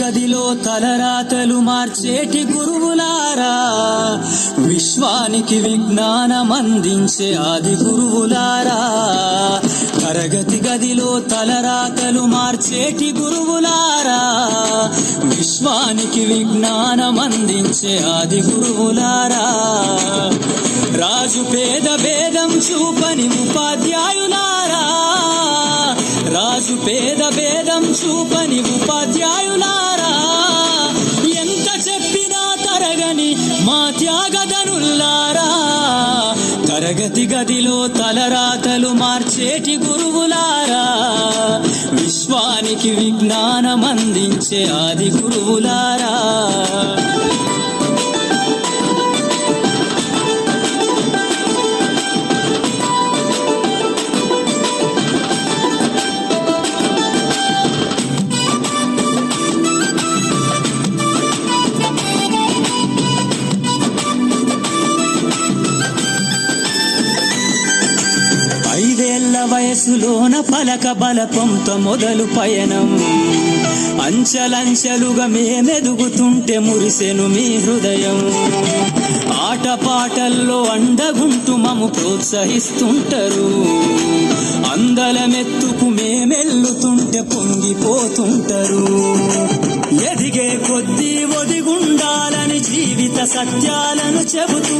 గదిలో తలరాతలు మార్చేటి గురువులారా, విశ్వానికి విజ్ఞానం అందించే ఆది గురువులారా. తరగతి గదిలో తలరాతలు మార్చేటి గురువులారా, విశ్వానికి విజ్ఞానం అందించే ఆది గురువులారా. రాజు పేద భేదం చూపని ఉపాధ్యాయులారా, రాజు పేద భేదం చూపని ఉపాధ్యాయులారా. ఎంత చెప్పినా తరగని మా త్యాగధనుల్లారా, తరగతి గదిలో తలరాతలు మార్చేటి గురువులారా, విశ్వానికి విజ్ఞానం అందించే ఆది గురువులారా. వయసులోన పలక బలపంతో మొదలు పయనం, అంచలంచెలుగా మేమెదుగుతుంటే మురిసెను మీ హృదయం. ఆటపాటల్లో అండగుంటూ మము ప్రోత్సహిస్తుంటారు, అందలమెత్తుకు మేమెల్లుతుంటే పొంగిపోతుంటారు. ఎదిగే కొద్దీ ఒదిగుండాలని జీవిత సత్యాలను చెబుతూ,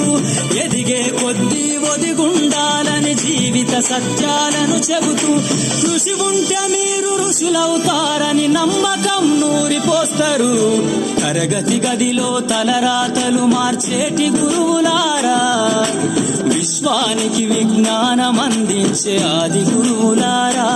ఎదిగే కొద్దీ ఒదిగుండాలని జీవిత సత్యాలను చెబుతూ, కృషి ఉంటే మీరు ఋషులవుతారని నమ్మకం నూరిపోస్తారు. తరగతి గదిలో తలరాతలు మార్చేటి గురువులారా, విశ్వానికి విజ్ఞానం అందించే ఆది గురువులారా.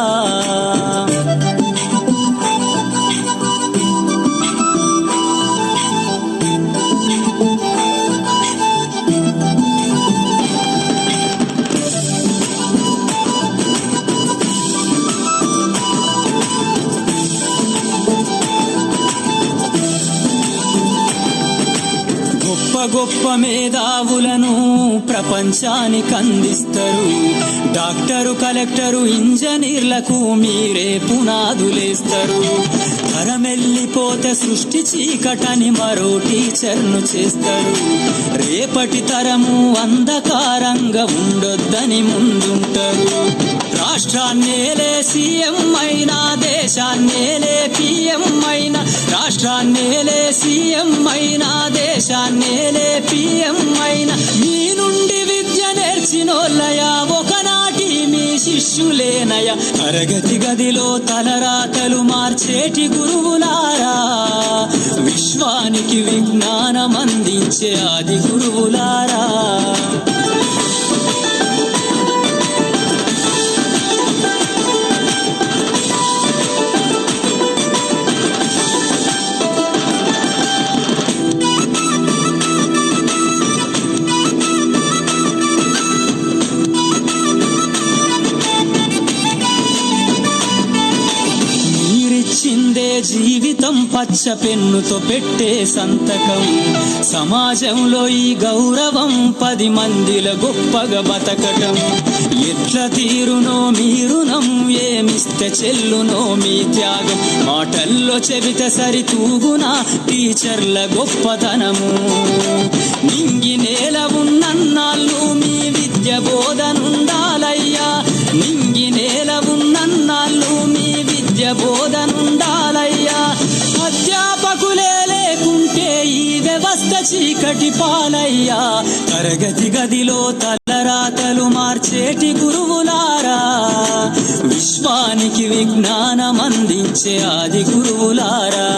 గొప్ప మేధావులను ప్రపంచానికి అందిస్తారు. డాక్టరు, కలెక్టరు, ఇంజనీర్లకు మీరే పునాదులేస్తారు. తరమెల్లిపోతే సృష్టి చీకటని మరో టీచర్ను చేస్తారు. రేపటి తరము అంధకారంగా ఉండొద్దని ముందుంటారు. రాష్ట్రాన్నేలే సీఎం అయినా, దేశాన్నేలే పిఎం అయినా, రాష్ట్రాన్నేలే సీఎం అయినా, దేశాన్నేలే పిఎం అయినా, మీ నుండి విద్య నేర్చినోళ్ళయా ఒకనాటి మీ శిష్యులేనయ. తరగతి గదిలో తలరాతలు మార్చేటి గురువులారా, విశ్వానికి విజ్ఞానం అందించే ఆది గురువులారా. జీవితం పచ్చ పెన్నుతో పెట్టే సంతకం, సమాజంలో ఈ గౌరవం 10 మందిల గొప్పగా బతకటం. ఎట్ల తీరునో మీ రుణం, ఏమిస్తే చెల్లునో మీ త్యాగం. మాటల్లో చెబితే సరితూగునా టీచర్ల గొప్పతనము. నింగి నేల ఉన్నన్నాళ్ళు మీ విద్య బోధనుండాలయ్యా, నింగి నేల ఉన్నన్నాళ్ళు మీ విద్య బోధనుండాలయ్యా. అధ్యాపకులే లేకుంటే ఈ వ్యవస్థ చీకటి పాలయ్యా. తరగతి గదిలో తలరాతలు మార్చేటి గురువులారా, విశ్వానికి విజ్ఞానం అందించే ఆది గురువులారా.